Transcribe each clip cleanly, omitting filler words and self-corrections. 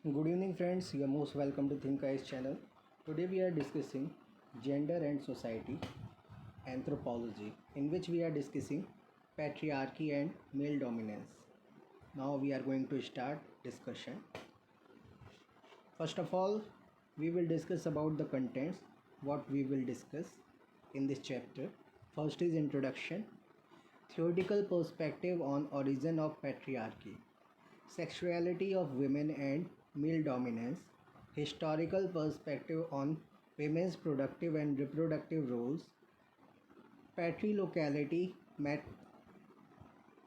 Good evening, friends. You are most welcome to Think Eyes channel. Today we are discussing gender and society anthropology, in which we are discussing patriarchy and male dominance. Now we are going to start discussion. First of all, we will discuss about the contents. What we will discuss in this chapter. First is introduction, theoretical perspective on origin of patriarchy, sexuality of women and male dominance, historical perspective on women's productive and reproductive roles, patriarchality,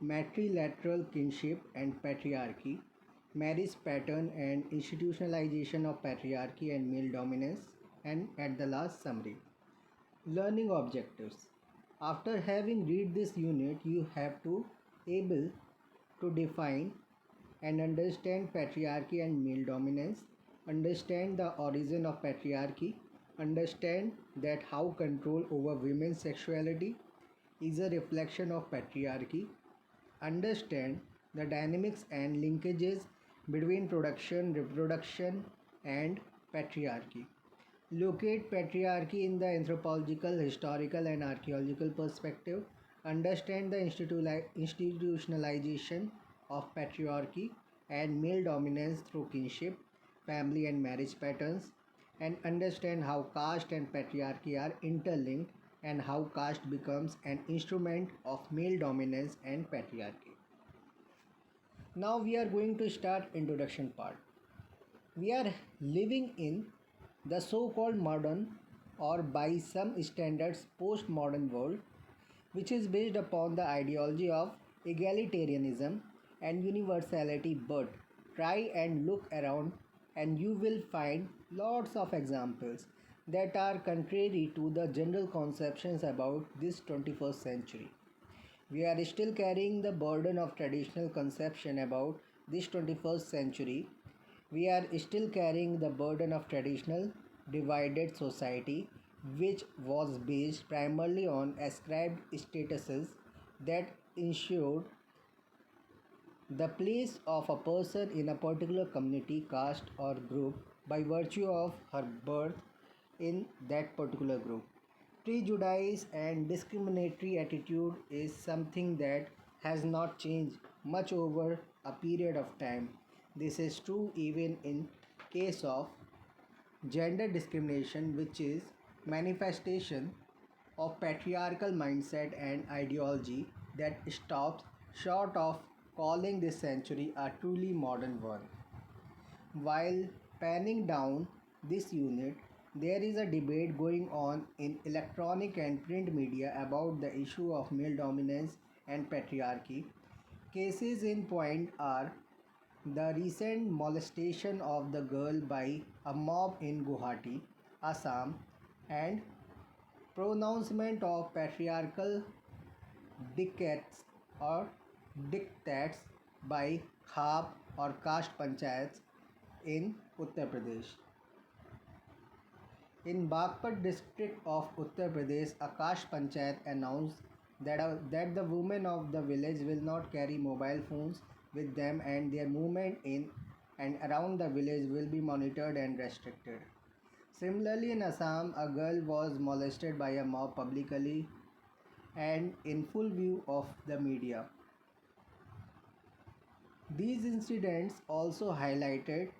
matrilateral kinship and patriarchy, marriage pattern and institutionalization of patriarchy and male dominance, and at the last summary. Learning objectives. After having read this unit, you have to able to define and understand patriarchy and male dominance, understand the origin of patriarchy, understand that how control over women's sexuality is a reflection of patriarchy, understand the dynamics and linkages between production, reproduction, and patriarchy. Locate patriarchy in the anthropological, historical, and archaeological perspective. Understand the institutionalization of patriarchy and male dominance through kinship, family, and marriage patterns. And understand how caste and patriarchy are interlinked and how caste becomes an instrument of male dominance and patriarchy. Now we are going to start introduction part. We are living in the so-called modern, or by some standards postmodern world, which is based upon the ideology of egalitarianism and universality. But try and look around and you will find lots of examples that are contrary to the general conceptions about this 21st century. We are still carrying the burden of traditional conception about this 21st century. We are still carrying the burden of traditional divided society, which was based primarily on ascribed statuses that ensured the place of a person in a particular community, caste, or group by virtue of her birth in that particular group. Prejudice and discriminatory attitude is something that has not changed much over a period of time. This is true even in case of gender discrimination, which is manifestation of patriarchal mindset and ideology that stops short of calling this century a truly modern one. While panning down this unit, there is a debate going on in electronic and print media about the issue of male dominance and patriarchy. Cases in point are the recent molestation of the girl by a mob in Guwahati, Assam, and pronouncement of patriarchal dictates or dictates by Khab or caste panchayats in Uttar Pradesh. In Bagpat district of Uttar Pradesh, a caste panchayat announced that the women of the village will not carry mobile phones with them and their movement in and around the village will be monitored and restricted. Similarly, in Assam, a girl was molested by a mob publicly and in full view of the media. These incidents also highlighted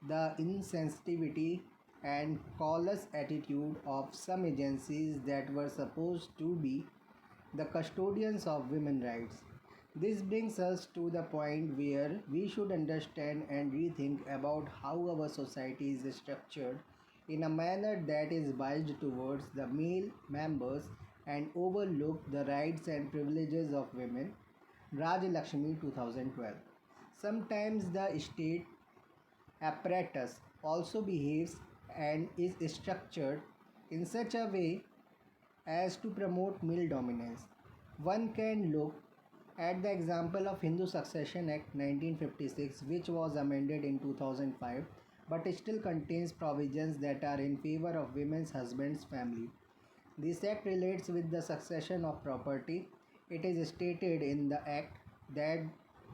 the insensitivity and callous attitude of some agencies that were supposed to be the custodians of women's rights. This brings us to the point where we should understand and rethink about how our society is structured in a manner that is biased towards the male members and overlook the rights and privileges of women. Raj Lakshmi 2012. Sometimes the state apparatus also behaves and is structured in such a way as to promote male dominance. One can look at the example of Hindu Succession Act 1956, which was amended in 2005 but still contains provisions that are in favor of women's husband's family. This act relates with the succession of property. It is stated in the act that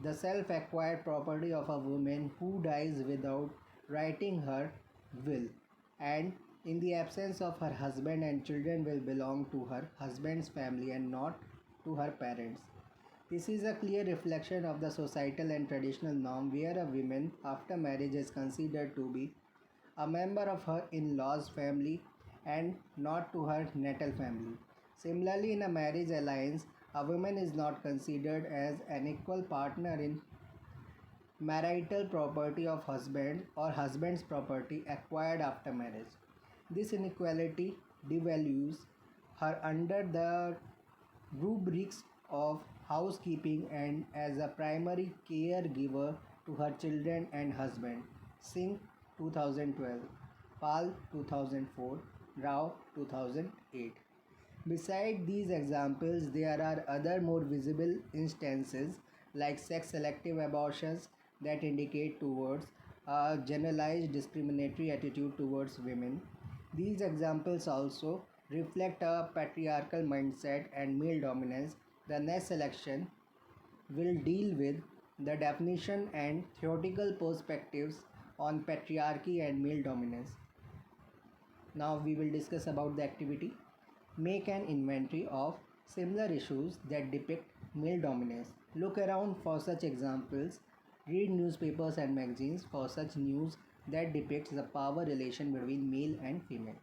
the self acquired property of a woman who dies without writing her will, and in the absence of her husband and children will belong to her husband's family and not to her parents. This is a clear reflection of the societal and traditional norm where a woman after marriage is considered to be a member of her in law's family and not to her natal family. Similarly, in a marriage alliance, a woman is not considered as an equal partner in marital property of husband or husband's property acquired after marriage. This inequality devalues her under the rubrics of housekeeping and as a primary caregiver to her children and husband. Singh 2012, Pal 2004, Rao 2008. Beside these examples, there are other more visible instances like sex selective abortions that indicate towards a generalized discriminatory attitude towards women. These examples also reflect a patriarchal mindset and male dominance. The next selection will deal with the definition and theoretical perspectives on patriarchy and male dominance. Now we will discuss about the activity. Make an inventory of similar issues that depict male dominance. Look around for such examples. Read newspapers and magazines for such news that depicts the power relation between male and female.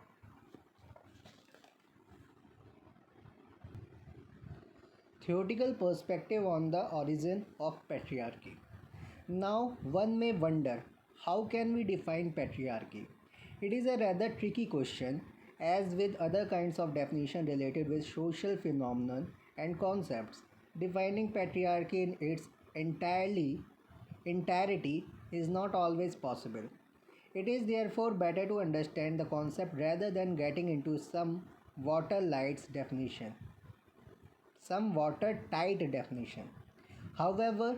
Theoretical perspective on the origin of patriarchy. Now, one may wonder, how can we define patriarchy? It is a rather tricky question, as with other kinds of definition related with social phenomenon and concepts. Defining patriarchy in its entirety is not always possible. It is therefore better to understand the concept rather than getting into some watertight definition. However,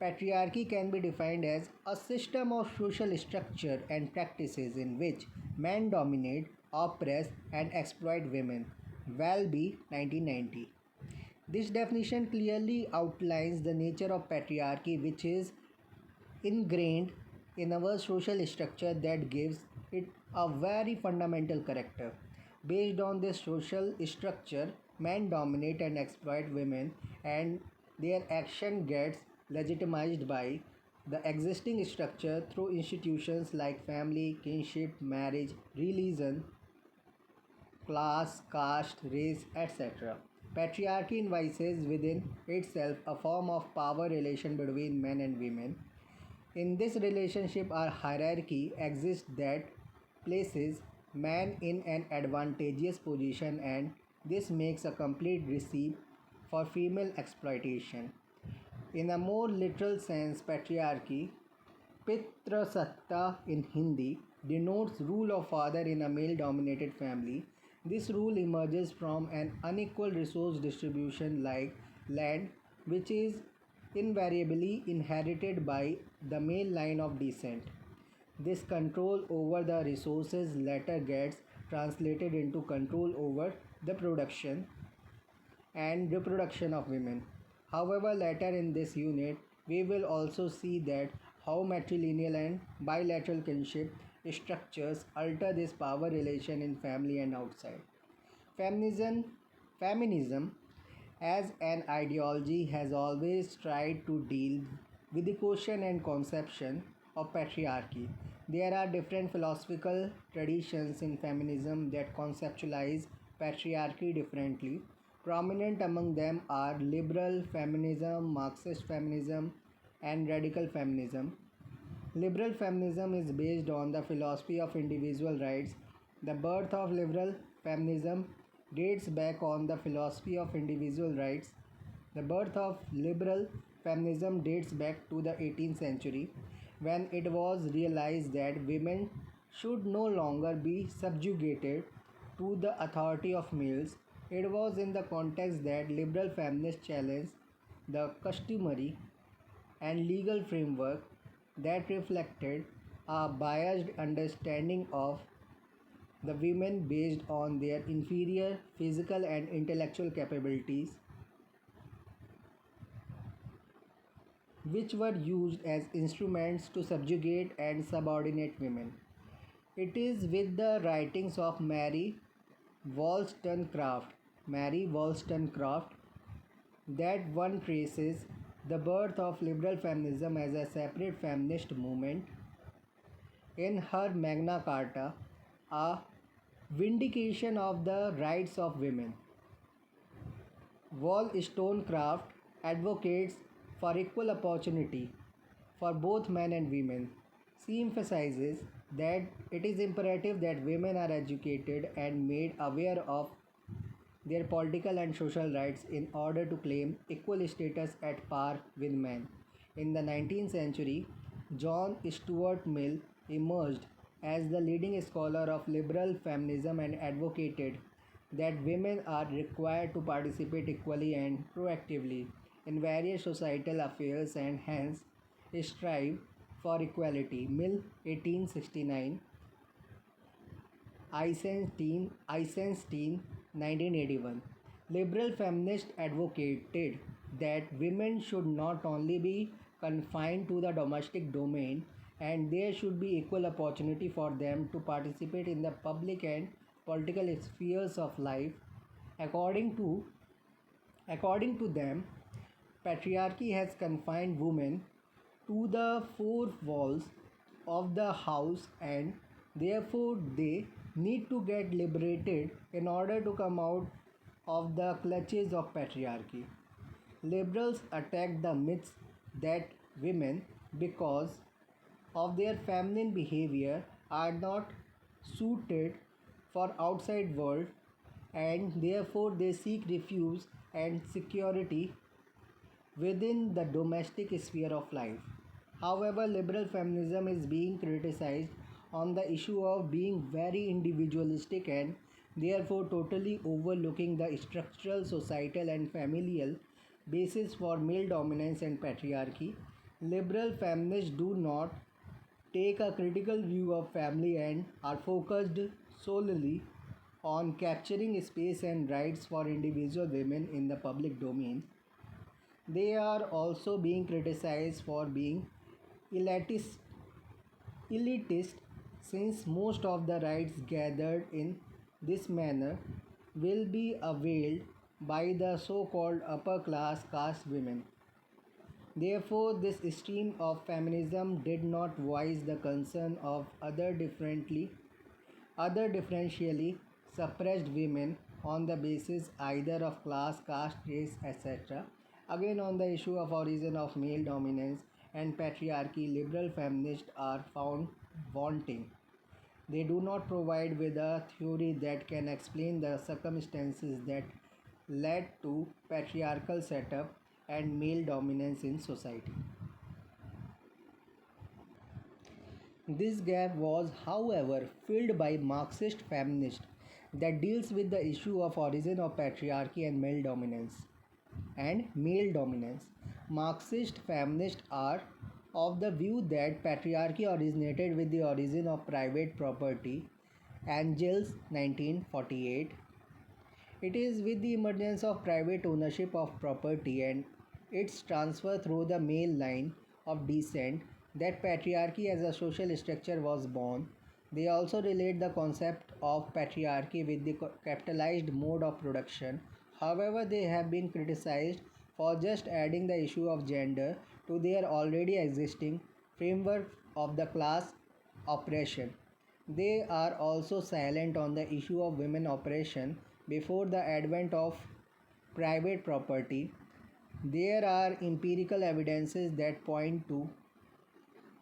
patriarchy can be defined as a system of social structure and practices in which men dominate, oppress, and exploit women. Welby, 1990. This definition clearly outlines the nature of patriarchy, which is ingrained in our social structure that gives it a very fundamental character. Based on this social structure, men dominate and exploit women, and their action gets legitimized by the existing structure through institutions like family, kinship, marriage, religion, class, caste, race, etc. Patriarchy invites within itself a form of power relation between men and women. In this relationship, a hierarchy exists that places man in an advantageous position, and this makes a complete receipt for female exploitation. In a more literal sense, patriarchy, Pitrasatta in Hindi, denotes rule of father in a male dominated family. This rule emerges from an unequal resource distribution like land, which is invariably inherited by the male line of descent. This control over the resources later gets translated into control over the production and reproduction of women. However, later in this unit, we will also see that how matrilineal and bilateral kinship structures alter this power relation in family and outside. Feminism, feminism as an ideology has always tried to deal with the question and conception of patriarchy. There are different philosophical traditions in feminism that conceptualize patriarchy differently. Prominent among them are liberal feminism, Marxist feminism, and radical feminism. Liberal feminism is based on the philosophy of individual rights. The birth of liberal feminism dates back on the philosophy of individual rights. The birth of liberal feminism dates back to the 18th century when it was realized that women should no longer be subjugated to the authority of males. It was in the context that liberal feminists challenged the customary and legal framework that reflected a biased understanding of the women based on their inferior physical and intellectual capabilities. which were used as instruments to subjugate and subordinate women. It is with the writings of Mary Wollstonecraft, that one traces the birth of liberal feminism as a separate feminist movement. In her Magna Carta, a vindication of the rights of women, Wollstonecraft advocates for equal opportunity for both men and women. She emphasizes that it is imperative that women are educated and made aware of their political and social rights in order to claim equal status at par with men. In the 19th century, John Stuart Mill emerged as the leading scholar of liberal feminism and advocated that women are required to participate equally and proactively in various societal affairs and hence strive for equality. Mill 1869, Eisenstein 1981. Liberal feminists advocated that women should not only be confined to the domestic domain and there should be equal opportunity for them to participate in the public and political spheres of life. According to according to them, patriarchy has confined women to the four walls of the house and therefore they need to get liberated in order to come out of the clutches of patriarchy. Liberals attack the myths that women, because of their feminine behavior, are not suited for outside world and therefore they seek refuge and security within the domestic sphere of life. However, liberal feminism is being criticized on the issue of being very individualistic and therefore totally overlooking the structural, societal, and familial basis for male dominance and patriarchy. Liberal feminists do not take a critical view of family and are focused solely on capturing space and rights for individual women in the public domain. They are also being criticized for being elitist, elitist since most of the rights gathered in this manner will be availed by the so called upper class caste women. Therefore, this stream of feminism did not voice the concern of other differentially suppressed women on the basis either of class, caste, race, etc. Again, on the issue of origin of male dominance and patriarchy, liberal feminists are found wanting. They do not provide with a theory that can explain the circumstances that led to patriarchal setup and male dominance in society. This gap was, however, filled by Marxist feminists that deals with the issue of origin of patriarchy and male dominance. Marxist feminists are of the view that patriarchy originated with the origin of private property. Engels 1948. It is with the emergence of private ownership of property and its transfer through the male line of descent that patriarchy as a social structure was born. They also relate the concept of patriarchy with the capitalized mode of production. However, they have been criticized for just adding the issue of gender to their already existing framework of the class oppression. They are also silent on the issue of women oppression before the advent of private property. There are empirical evidences that point to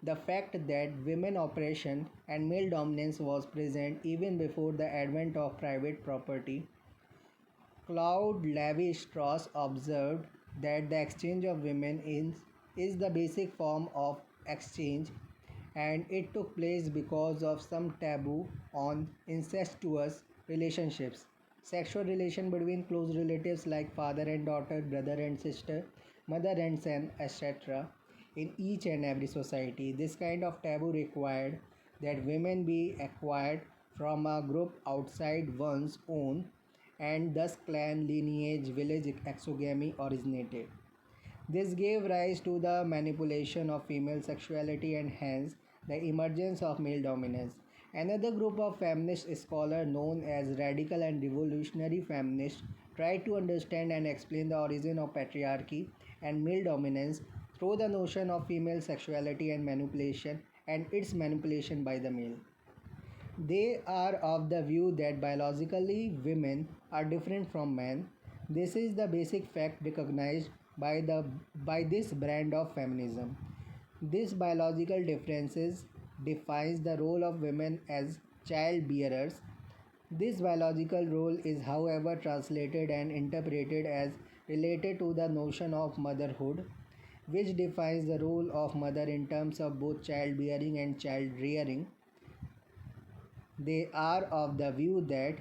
the fact that women oppression and male dominance was present even before the advent of private property. Claude Levi-Strauss observed that the exchange of women is the basic form of exchange and it took place because of some taboo on incestuous relationships, sexual relation between close relatives like father and daughter, brother and sister, mother and son, etc. In each and every society, this kind of taboo required that women be acquired from a group outside one's own and thus clan, lineage, village exogamy originated. This gave rise to the manipulation of female sexuality and hence the emergence of male dominance. Another group of feminist scholars known as radical and revolutionary feminists tried to understand and explain the origin of patriarchy and male dominance through the notion of female sexuality and manipulation and its manipulation by the male. They are of the view that biologically women are different from men. This is the basic fact recognized by this brand of feminism. This biological differences defines the role of women as child bearers. This biological role is however translated and interpreted as related to the notion of motherhood, which defines the role of mother in terms of both childbearing and child rearing. They are of the view that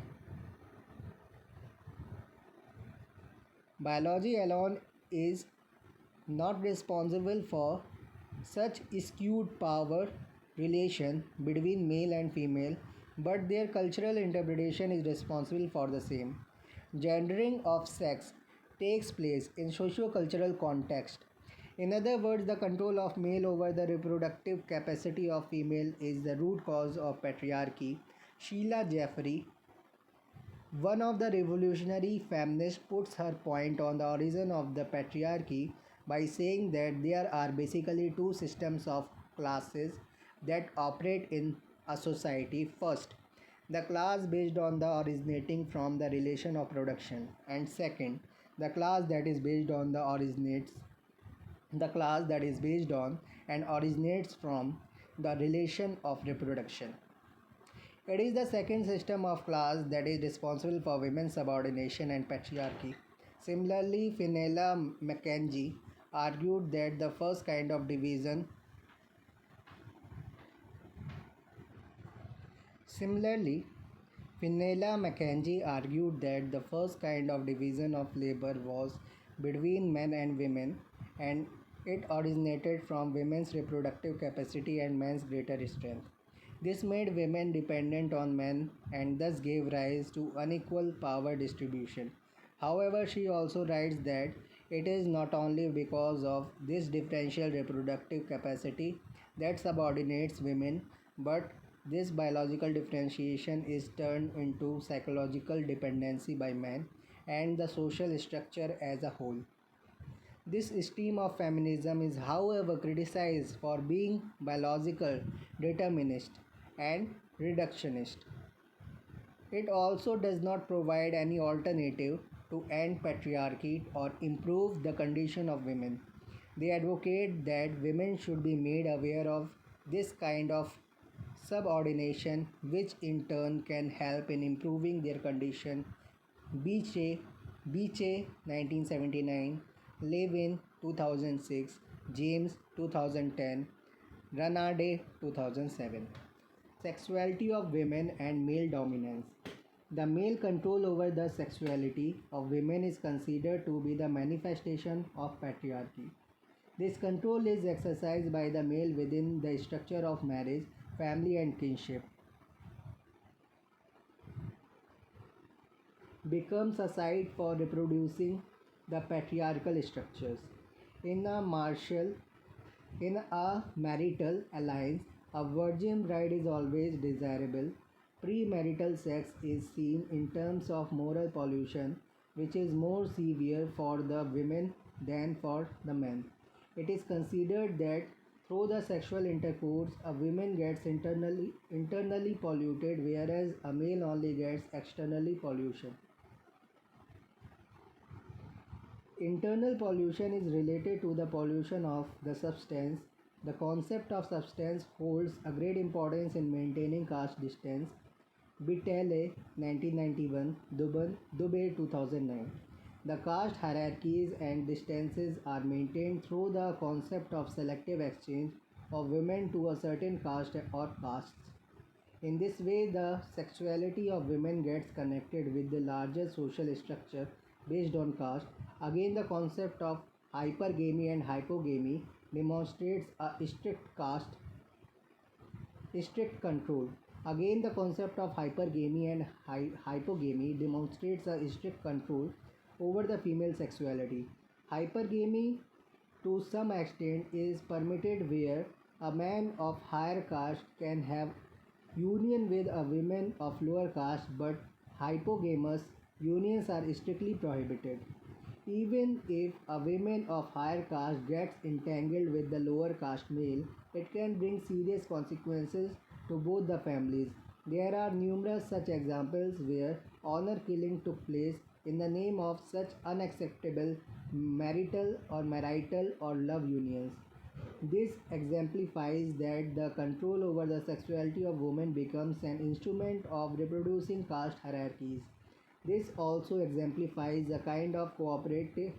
biology alone is not responsible for such skewed power relation between male and female, but their cultural interpretation is responsible for the same. Gendering of sex takes place in socio-cultural context. In other words, the control of male over the reproductive capacity of female is the root cause of patriarchy. Sheila Jeffrey, one of the revolutionary feminists, puts her point on the origin of the patriarchy by saying that there are basically two systems of classes that operate in a society. First, the class based on the originating from the relation of production, and second, the class that is based on the class that is based on and originates from the relation of reproduction. It is the second system of class that is responsible for women's subordination and patriarchy. Similarly, Fenella McKenzie argued that the first kind of division Similarly, Fenella McKenzie argued that the first kind of division of labor was between men and women, and it originated from women's reproductive capacity and men's greater strength. This made women dependent on men and thus gave rise to unequal power distribution. However, she also writes that it is not only because of this differential reproductive capacity that subordinates women, but this biological differentiation is turned into psychological dependency by men and the social structure as a whole. This stream of feminism is, however, criticized for being biological, determinist, and reductionist. It also does not provide any alternative to end patriarchy or improve the condition of women. They advocate that women should be made aware of this kind of subordination, which in turn can help in improving their condition. Beeche, Beeche 1979, Levin 2006, James 2010, Ranade 2007. Sexuality of women and male dominance. The male control over the sexuality of women is considered to be the manifestation of patriarchy. This control is exercised by the male within the structure of marriage, family, and kinship. Becomes a site for reproducing the patriarchal structures. In a martial, in a marital alliance, a virgin bride is always desirable. Premarital sex is seen in terms of moral pollution, which is more severe for the women than for the men. It is considered that through the sexual intercourse, a woman gets internally polluted, whereas a male only gets externally pollution. Internal pollution is related to the pollution of the substance. The concept of substance holds a great importance in maintaining caste distance. Bitele 1991, Dubey 2009. The caste hierarchies and distances are maintained through the concept of selective exchange of women to a certain caste or castes. In this way, the sexuality of women gets connected with the larger social structure based on caste. Again, the concept of hypergamy and hypogamy demonstrates a strict control. Again, the concept of hypergamy and hypogamy demonstrates a strict control over the female sexuality. Hypergamy to some extent is permitted where a man of higher caste can have union with a woman of lower caste, but hypogamous unions are strictly prohibited. Even if a woman of higher caste gets entangled with the lower caste male, it can bring serious consequences to both the families. There are numerous such examples where honor killing took place in the name of such unacceptable marital or love unions. This exemplifies that the control over the sexuality of women becomes an instrument of reproducing caste hierarchies. This also exemplifies a kind of cooperate,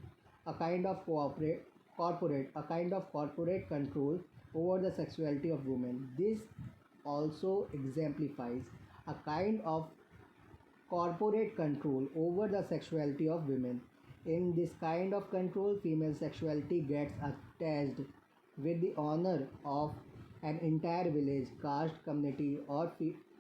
corporate control over the sexuality of women. This also exemplifies a kind of corporate control over the sexuality of women. In this kind of control, female sexuality gets attached with the honor of an entire village, caste, community, or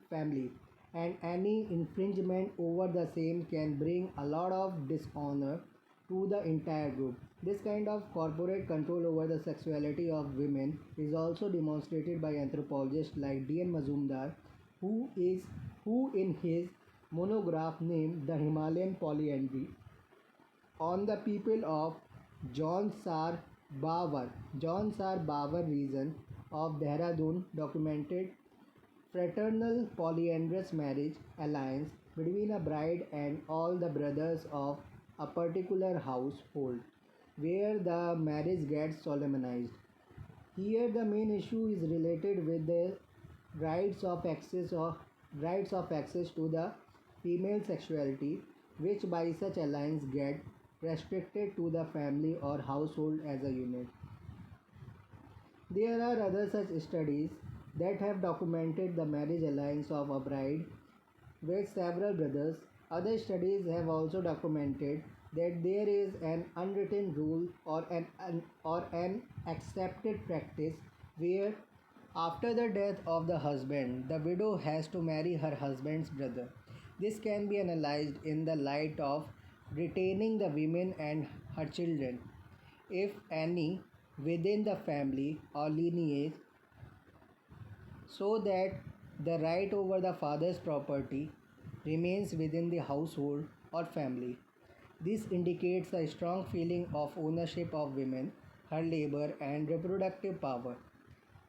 family, and any infringement over the same can bring a lot of dishonor to the entire group. This kind of corporate control over the sexuality of women is also demonstrated by anthropologists like D.N. Mazumdar, who is who in his monograph named The Himalayan Polyandry on the people of Jaunsar Bawar region of Dehradun documented fraternal polyandrous marriage alliance between a bride and all the brothers of a particular household where the marriage gets solemnized. Here the main issue is related with the rights of access or rights of access to the female sexuality which by such alliance get restricted to the family or household as a unit. There are other such studies that have documented the marriage alliance of a bride with several brothers. Other studies have also documented that there is an unwritten rule or an accepted practice where after the death of the husband, the widow has to marry her husband's brother. This can be analyzed in the light of retaining the women and her children, if any, within the family or lineage, so that the right over the father's property remains within the household or family. This indicates a strong feeling of ownership of women, her labor, and reproductive power.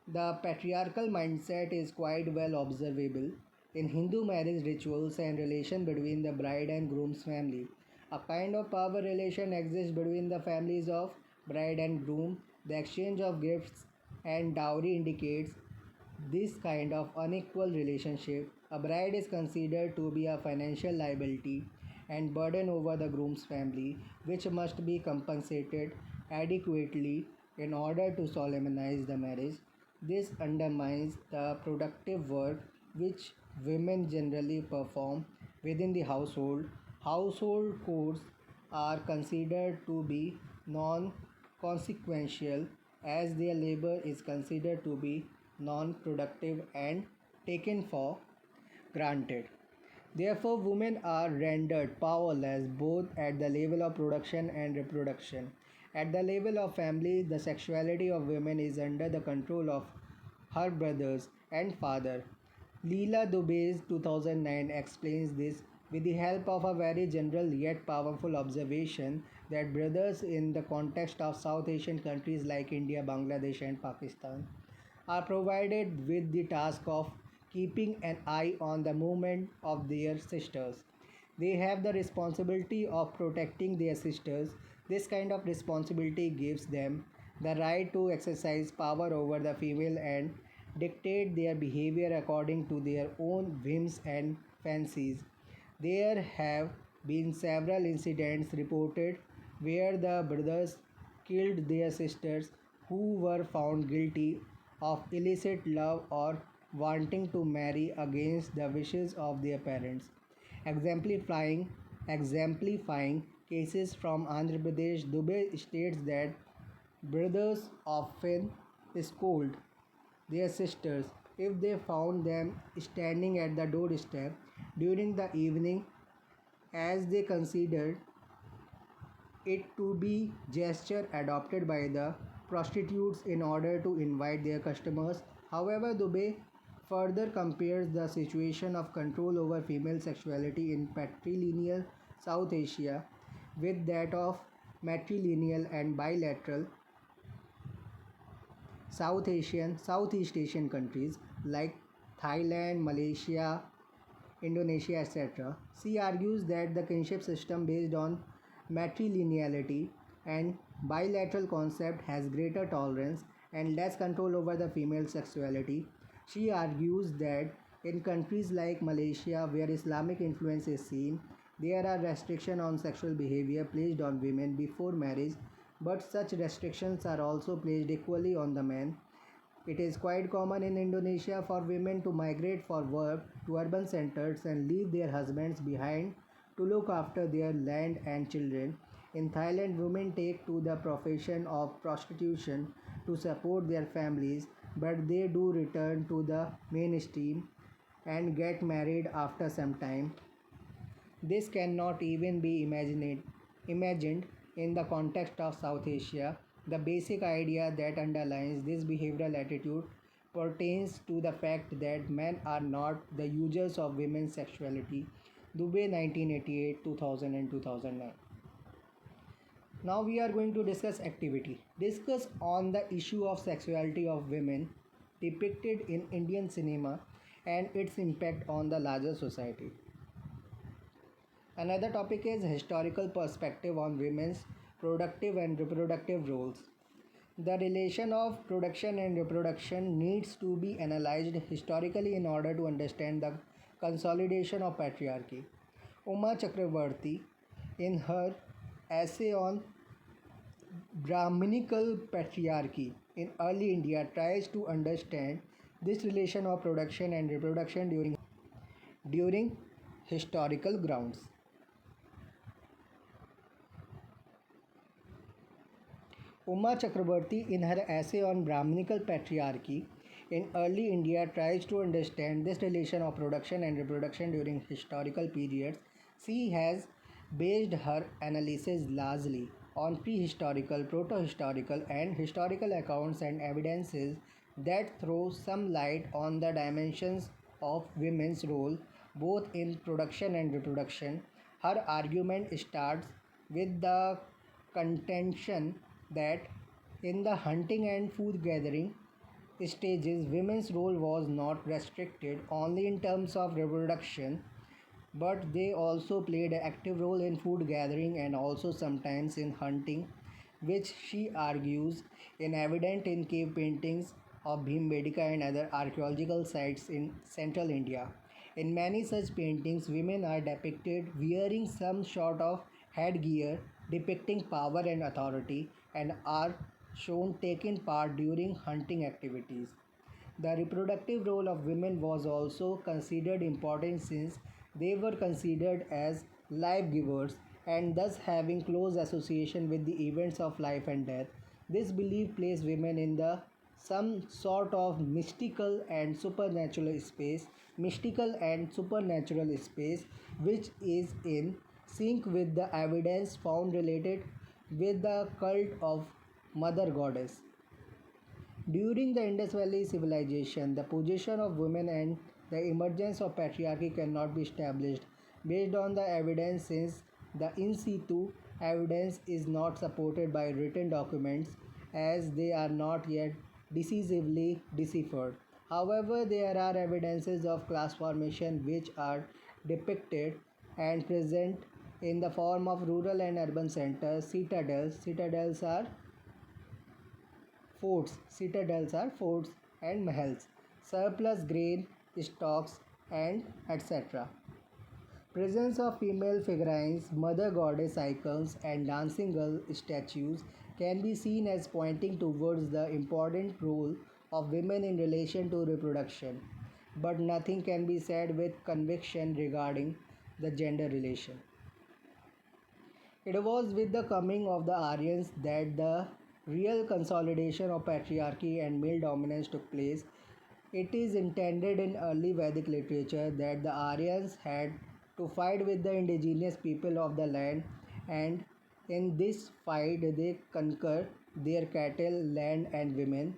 The patriarchal mindset is quite well observable in Hindu marriage rituals and relation between the bride and groom's family. A kind of power relation exists between the families of bride and groom. The exchange of gifts and dowry indicates this kind of unequal relationship. A bride is considered to be a financial liability and burden over the groom's family, which must be compensated adequately in order to solemnize the marriage. This undermines the productive work which women generally perform within the household. Household chores are considered to be non consequential as their labor is considered to be non productive and taken for granted. Therefore, women are rendered powerless both at the level of production and reproduction. At the level of family, the sexuality of women is under the control of her brothers and father. Leela Dubey's 2009 explains this with the help of a very general yet powerful observation that brothers in the context of South Asian countries like India, Bangladesh, and Pakistan are provided with the task of keeping an eye on the movement of their sisters. They have the responsibility of protecting their sisters. This kind of responsibility gives them the right to exercise power over the female and dictate their behavior according to their own whims and fancies. There have been several incidents reported where the brothers killed their sisters who were found guilty of illicit love or wanting to marry against the wishes of their parents. Exemplifying exemplifying cases from Andhra Pradesh, Dubey states that brothers often scold their sisters if they found them standing at the doorstep during the evening as they considered it to be gesture adopted by the prostitutes in order to invite their customers. However, Dubey further compares the situation of control over female sexuality in patrilineal South Asia with that of matrilineal and bilateral Southeast Asian countries like Thailand, Malaysia, Indonesia, etc. She argues that the kinship system based on matrilineality and bilateral concept has greater tolerance and less control over the female sexuality. She argues that in countries like Malaysia, where Islamic influence is seen, there are restrictions on sexual behavior placed on women before marriage, but such restrictions are also placed equally on the men. It is quite common in Indonesia for women to migrate for work to urban centers and leave their husbands behind to look after their land and children. In Thailand, women take to the profession of prostitution to support their families, but they do return to the mainstream and get married after some time. This cannot even be imagined in the context of South Asia. The basic idea that underlies this behavioral attitude pertains to the fact that men are not the users of women's sexuality. Dubey 1988, 2000 and 2009. Now we are going to discuss activity. Discuss on the issue of sexuality of women depicted in Indian cinema and its impact on the larger society. Another topic is historical perspective on women's productive and reproductive roles. The relation of production and reproduction needs to be analyzed historically in order to understand the consolidation of patriarchy. Uma Chakravarti, in her essay on Brahminical patriarchy in early India, tries to understand this relation of production and reproduction during historical grounds. Uma Chakrabarti, in her essay on Brahminical patriarchy in early India, tries to understand this relation of production and reproduction during historical periods. She has based her analysis largely on prehistorical, proto-historical, and historical accounts and evidences that throw some light on the dimensions of women's role both in production and reproduction. Her argument starts with the contention that in the hunting and food gathering stages, women's role was not restricted only in terms of reproduction, but they also played an active role in food gathering and also sometimes in hunting, which she argues is evident in cave paintings of Bhimbedika and other archaeological sites in central India. In many such paintings, women are depicted wearing some sort of headgear depicting power and authority and are shown taking part during hunting activities. The reproductive role of women was also considered important since they were considered as life givers and thus having close association with the events of life and death. This belief placed women in the some sort of mystical and supernatural space, which is in sync with the evidence found related with the cult of Mother Goddess. During the Indus Valley civilization, the position of women and the emergence of patriarchy cannot be established based on the evidence since the in situ evidence is not supported by written documents as they are not yet decisively deciphered. However, there are evidences of class formation which are depicted and present in the form of rural and urban centers, citadels are forts and mahals, surplus grain stocks and etc. Presence of female figurines, mother goddess icons and dancing girl statues can be seen as pointing towards the important role of women in relation to reproduction, but nothing can be said with conviction regarding the gender relation. It was with the coming of the Aryans that the real consolidation of patriarchy and male dominance took place. It is intended in early Vedic literature that the Aryans had to fight with the indigenous people of the land and In this fight, they conquer their cattle, land, and women.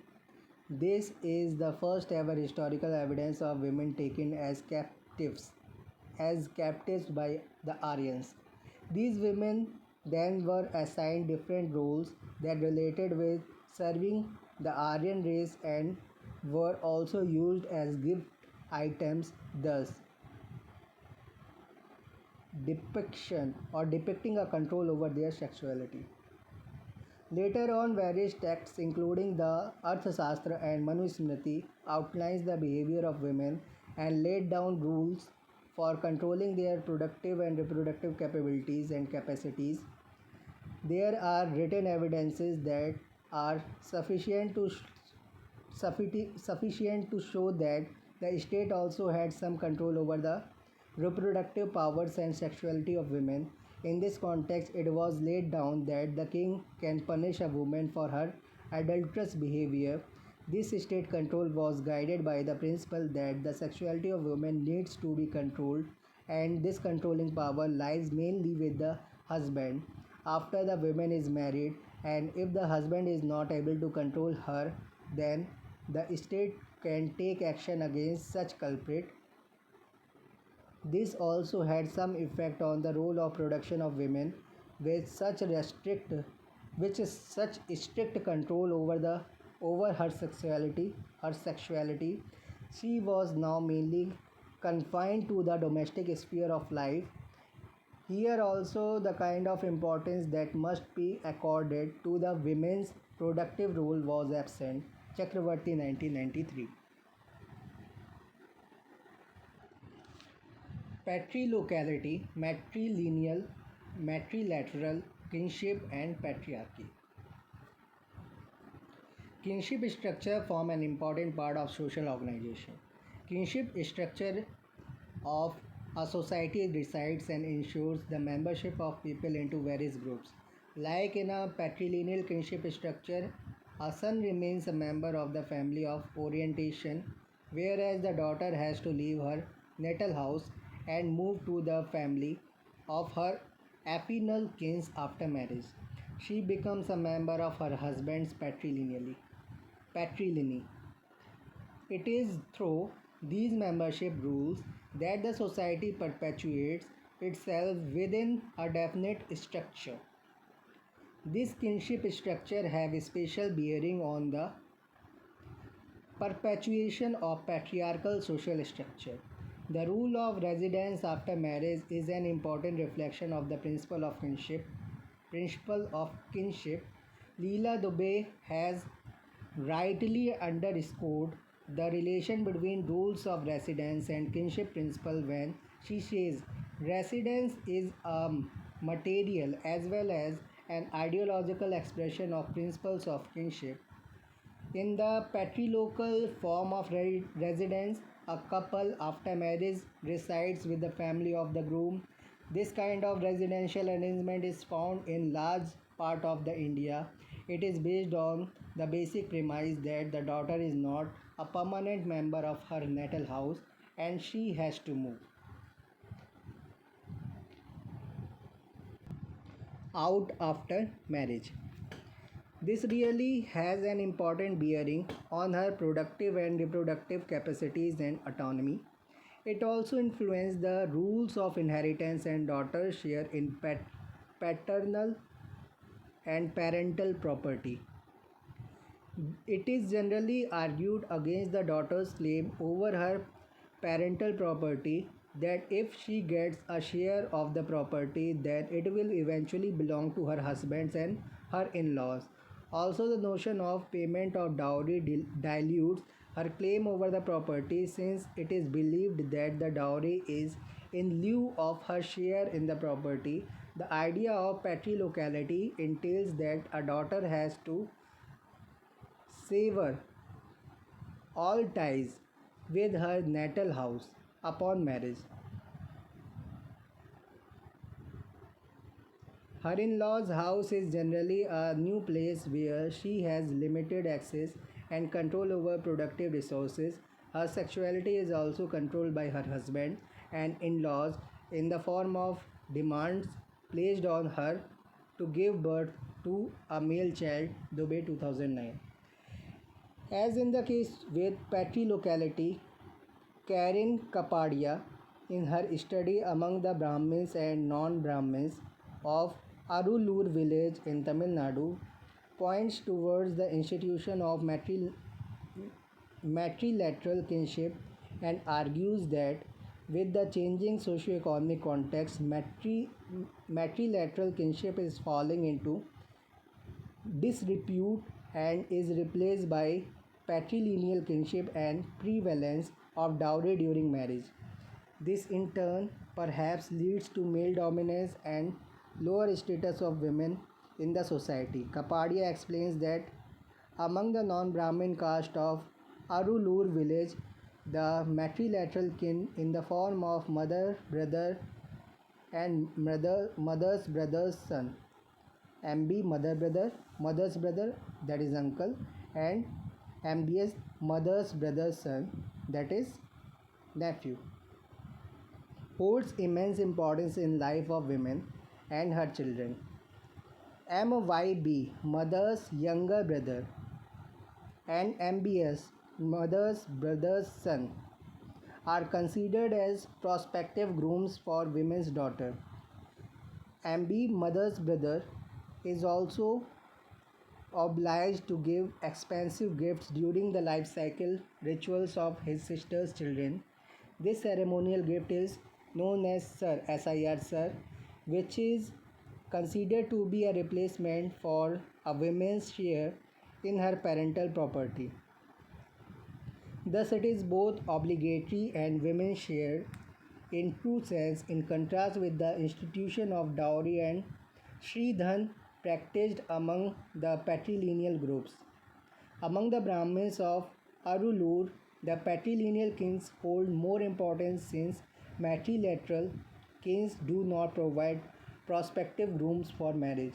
This is the first ever historical evidence of women taken as captives by the Aryans. These women then were assigned different roles that related with serving the Aryan race and were also used as gift items, thus depicting a control over their sexuality. Later on, various texts, including the Arthashastra and Manusmriti, outlines the behavior of women and laid down rules for controlling their productive and reproductive capabilities and capacities. There are written evidences that are sufficient to show that the state also had some control over the reproductive powers and sexuality of women. In this context, it was laid down that the king can punish a woman for her adulterous behavior. This state control was guided by the principle that the sexuality of women needs to be controlled, and this controlling power lies mainly with the husband after the woman is married, and if the husband is not able to control her, then the state can take action against such culprit. This also had some effect on the role of production of women, with such strict control over her sexuality. She was now mainly confined to the domestic sphere of life. Here also the kind of importance that must be accorded to the women's productive role was absent. Chakravarti 1993. Patrilocality, matrilateral kinship, and patriarchy. Kinship structure form an important part of social organization. Kinship structure of a society decides and ensures the membership of people into various groups. Like in a patrilineal kinship structure, a son remains a member of the family of orientation, whereas the daughter has to leave her natal house and move to the family of her affinal kins after marriage. She becomes a member of her husband's patrilineal. It is through these membership rules that the society perpetuates itself within a definite structure. This kinship structure have a special bearing on the perpetuation of patriarchal social structure. The rule of residence after marriage is an important reflection of the principle of kinship. Principle of kinship. Leela Dubey has rightly underscored the relation between rules of residence and kinship principle when she says residence is a material as well as an ideological expression of principles of kinship. In the patrilocal form of residence, a couple after marriage resides with the family of the groom. This kind of residential arrangement is found in large part of the India. It is based on the basic premise that the daughter is not a permanent member of her natal house and she has to move out after marriage. This really has an important bearing on her productive and reproductive capacities and autonomy. It also influences the rules of inheritance and daughter share in paternal and parental property. It is generally argued against the daughter's claim over her parental property that if she gets a share of the property, then it will eventually belong to her husbands and her in laws. Also, the notion of payment of dowry dilutes her claim over the property since it is believed that the dowry is in lieu of her share in the property. The idea of patrilocality entails that a daughter has to sever all ties with her natal house upon marriage. Her in law's house is generally a new place where she has limited access and control over productive resources. Her sexuality is also controlled by her husband and in laws in the form of demands placed on her to give birth to a male child, Dubai 2009. As in the case with Petri locality, Karen Kapadia, in her study among the Brahmins and non-Brahmins of Arulur village in Tamil Nadu, points towards the institution of matrilateral kinship and argues that with the changing socio-economic context, matrilateral kinship is falling into disrepute and is replaced by patrilineal kinship and prevalence of dowry during marriage. This in turn perhaps leads to male dominance and lower status of women in the society. Kapadia explains that among the non-Brahmin caste of Arulur village, the matrilateral kin in the form of mother, brother, and mother's brother's son, MB mother's brother, that is uncle, and MBS mother's brother's son, that is nephew, holds immense importance in life of women and her children. MYB mother's younger brother and MBS mother's brother's son are considered as prospective grooms for women's daughter. MB mother's brother is also obliged to give expensive gifts during the life cycle rituals of his sister's children. This ceremonial gift is known as SIR, which is considered to be a replacement for a woman's share in her parental property. Thus, it is both obligatory and women's share in true sense, in contrast with the institution of dowry and Sridhan practiced among the patrilineal groups. Among the Brahmins of Arulur, the patrilineal kings hold more importance since matrilateral kings do not provide prospective grooms for marriage.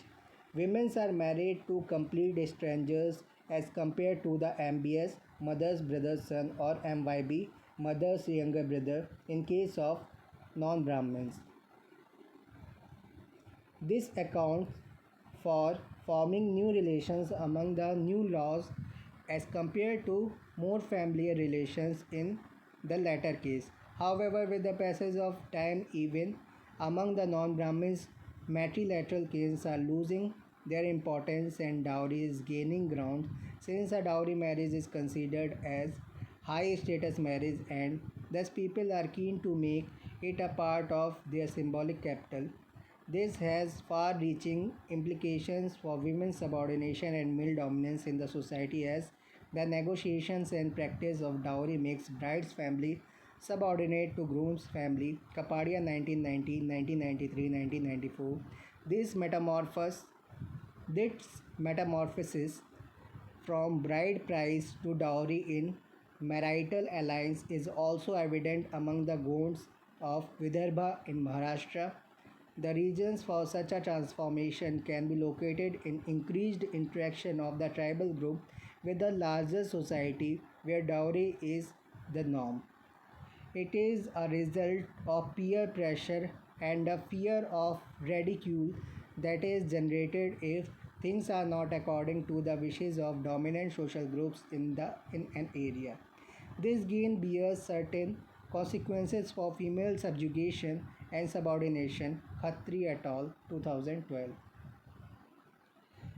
Women are married to complete strangers as compared to the MBS, mother's brother's son, or MYB, mother's younger brother, in case of non Brahmins. This accounts for forming new relations among the new laws as compared to more familiar relations in the latter case. However, with the passage of time, even among the non Brahmins, matrilateral cases are losing their importance and dowry is gaining ground since a dowry marriage is considered as high status marriage and thus people are keen to make it a part of their symbolic capital. This has far reaching implications for women's subordination and male dominance in the society as the negotiations and practice of dowry makes bride's family subordinate to groom's family. Kapadia 1990, 1993, 1994. This metamorphosis from bride price to dowry in marital alliance is also evident among the Gonds of Vidarbha in Maharashtra. The reasons for such a transformation can be located in increased interaction of the tribal group with the larger society where dowry is the norm. It is a result of peer pressure and a fear of ridicule that is generated if things are not according to the wishes of dominant social groups in an area. This gain bears certain consequences for female subjugation and subordination. Khatri et al. 2012.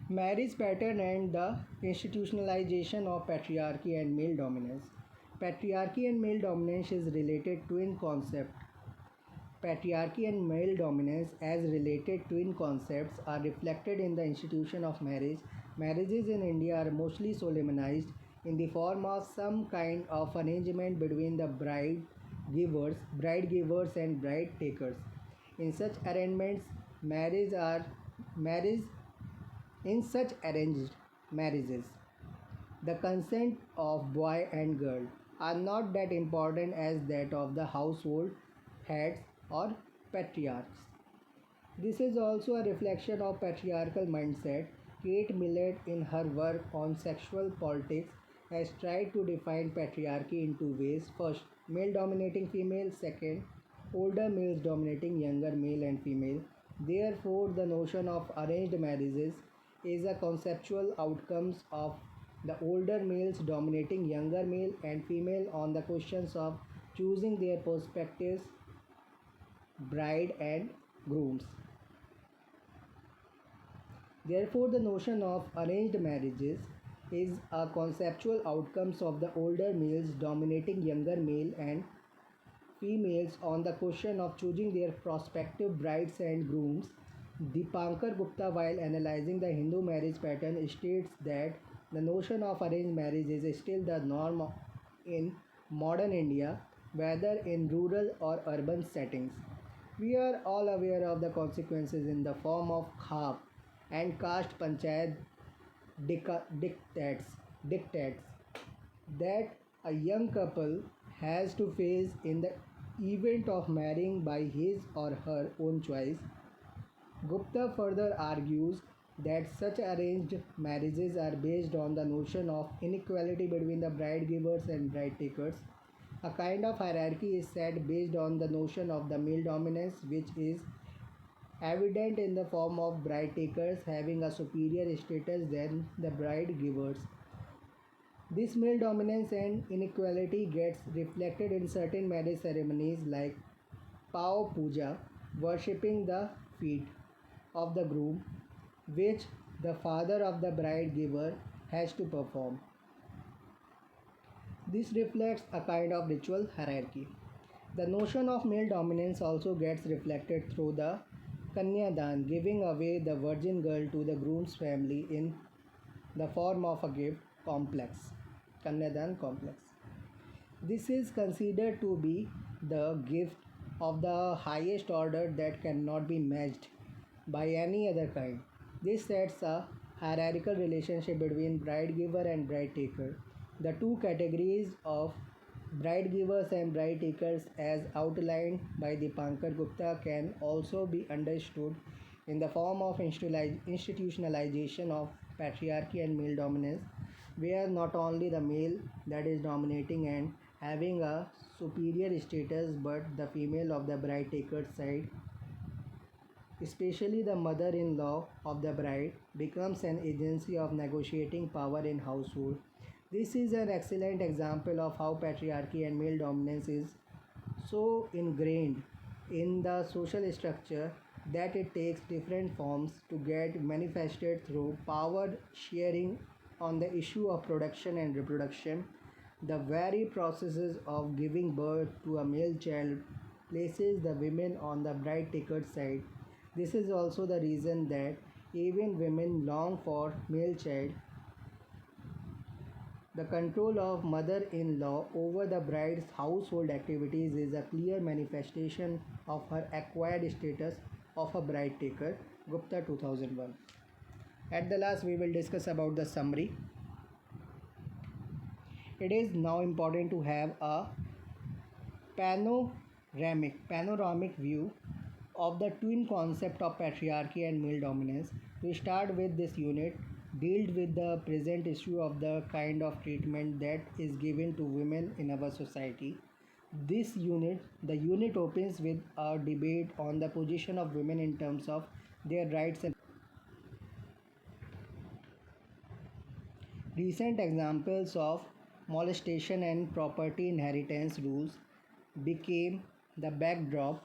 Marriage pattern and the institutionalization of patriarchy and male dominance. Patriarchy and male dominance is related twin concept. Patriarchy and male dominance as related twin concepts are reflected in the institution of marriage. Marriages in India are mostly solemnized in the form of some kind of arrangement between the bride givers and bride takers. In such arrangements, marriage in such arranged marriages, the consent of boy and girl are not that important as that of the household heads or patriarchs. This is also a reflection of patriarchal mindset. Kate Millett, in her work on sexual politics, has tried to define patriarchy in two ways. First, male dominating female. Second, older males dominating younger male and female. Therefore, the notion of arranged marriages is a conceptual outcomes of the older males dominating younger male and female on the questions of choosing their perspectives, bride and grooms. Therefore, the notion of arranged marriages is a conceptual outcomes of the older males dominating younger male and females on the question of choosing their prospective brides and grooms. Dipankar Gupta, while analyzing the Hindu marriage pattern, states that the notion of arranged marriage is still the norm in modern India, whether in rural or urban settings. We are all aware of the consequences in the form of khap and caste panchayat dictates that a young couple has to face in the event of marrying by his or her own choice. Gupta further argues that such arranged marriages are based on the notion of inequality between the bride givers and bride takers. A kind of hierarchy is set based on the notion of the male dominance, which is evident in the form of bride takers having a superior status than the bride givers. This male dominance and inequality gets reflected in certain marriage ceremonies like Pao Puja, worshipping the feet of the groom, which the father of the bride giver has to perform. This reflects a kind of ritual hierarchy. The notion of male dominance also gets reflected through the Kanyadan, giving away the virgin girl to the groom's family in the form of a gift complex. Kanyadan complex. This is considered to be the gift of the highest order that cannot be matched by any other kind. This sets a hierarchical relationship between bride giver and bride taker. The two categories of bride givers and bride takers, as outlined by Dipankar Gupta, can also be understood in the form of institutionalization of patriarchy and male dominance, where not only the male that is dominating and having a superior status, but the female of the bride taker's side, especially the mother-in-law of the bride, becomes an agency of negotiating power in household. This is an excellent example of how patriarchy and male dominance is so ingrained in the social structure that it takes different forms to get manifested through power sharing on the issue of production and reproduction. The very processes of giving birth to a male child places the women on the bride taker's side. This is also the reason that even women long for male child. The control of mother-in-law over the bride's household activities is a clear manifestation of her acquired status of a bride taker. Gupta 2001. At the last, we will discuss about the summary. It is now important to have a panoramic view of the twin concept of patriarchy and male dominance. To start with, this unit dealt with the present issue of the kind of treatment that is given to women in our society. The unit opens with a debate on the position of women in terms of their rights and recent examples of molestation and property inheritance rules became the backdrop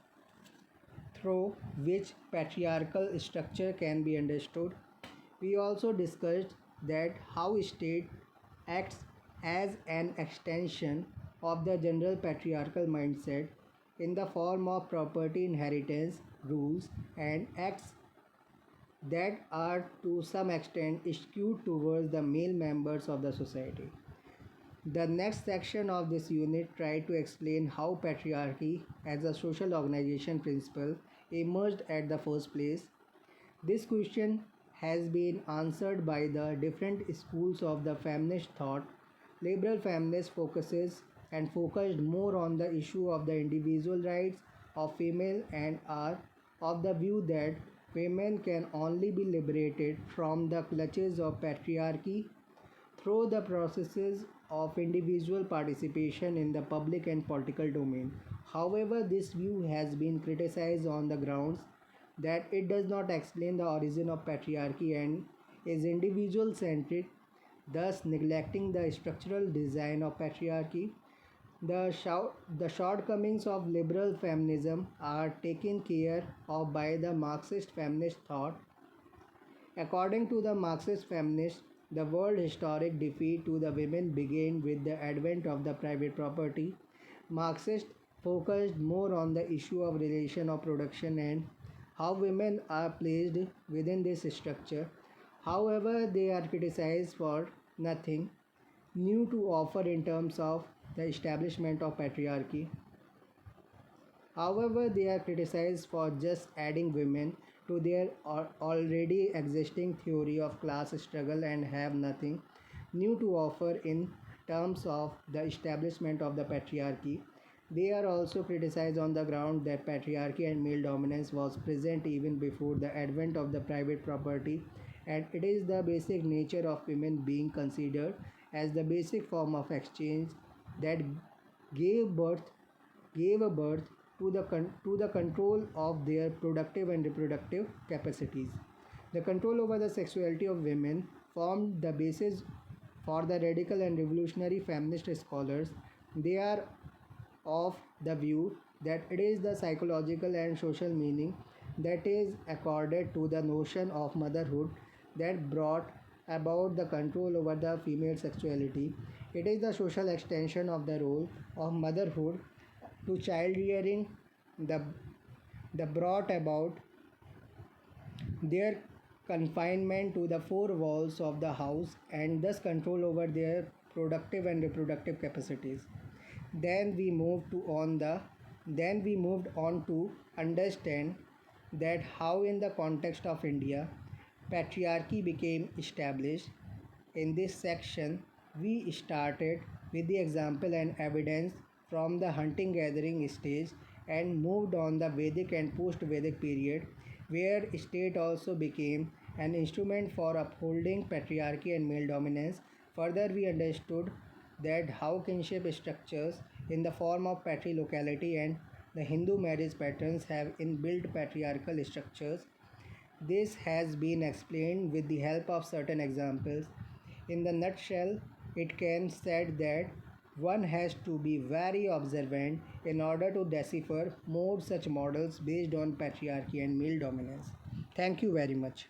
through which patriarchal structure can be understood. We also discussed that how state acts as an extension of the general patriarchal mindset in the form of property inheritance rules and acts that are to some extent skewed towards the male members of the society. The next section of this unit tried to explain how patriarchy as a social organization principle emerged at the first place. This question has been answered by the different schools of the feminist thought. Liberal feminist focused more on the issue of the individual rights of female and are of the view that women can only be liberated from the clutches of patriarchy through the processes of individual participation in the public and political domain. However, this view has been criticized on the grounds that it does not explain the origin of patriarchy and is individual centric, thus neglecting the structural design of patriarchy. The shortcomings of liberal feminism are taken care of by the Marxist feminist thought. According to the Marxist feminists, the world historic defeat to the women began with the advent of the private property. Marxists focused more on the issue of relation of production and how women are placed within this structure. However, they are criticized for nothing new to offer in terms of the establishment of patriarchy. However, they are criticized for just adding women to their already existing theory of class struggle and have nothing new to offer in terms of the establishment of the patriarchy. They are also criticized on the ground that patriarchy and male dominance was present even before the advent of the private property, and it is the basic nature of women being considered as the basic form of exchange that gave birth gave a birth to the control of their productive and reproductive capacities. The control over the sexuality of women formed the basis for the radical and revolutionary feminist scholars. They are of the view that it is the psychological and social meaning that is accorded to the notion of motherhood that brought about the control over the female sexuality. It is the social extension of the role of motherhood to child rearing the, the brought about their confinement to the four walls of the house and thus control over their productive and reproductive capacities. Then we moved to on the then we moved on to understand that how in the context of India patriarchy became established. In this section we started with the example and evidence from the hunting gathering stage and moved on the Vedic and post Vedic period where state also became an instrument for upholding patriarchy and male dominance. Further, we understood that how kinship structures in the form of patrilocality and the Hindu marriage patterns have inbuilt patriarchal structures. This has been explained with the help of certain examples. In the nutshell, it can said that one has to be very observant in order to decipher more such models based on patriarchy and male dominance. Thank you very much.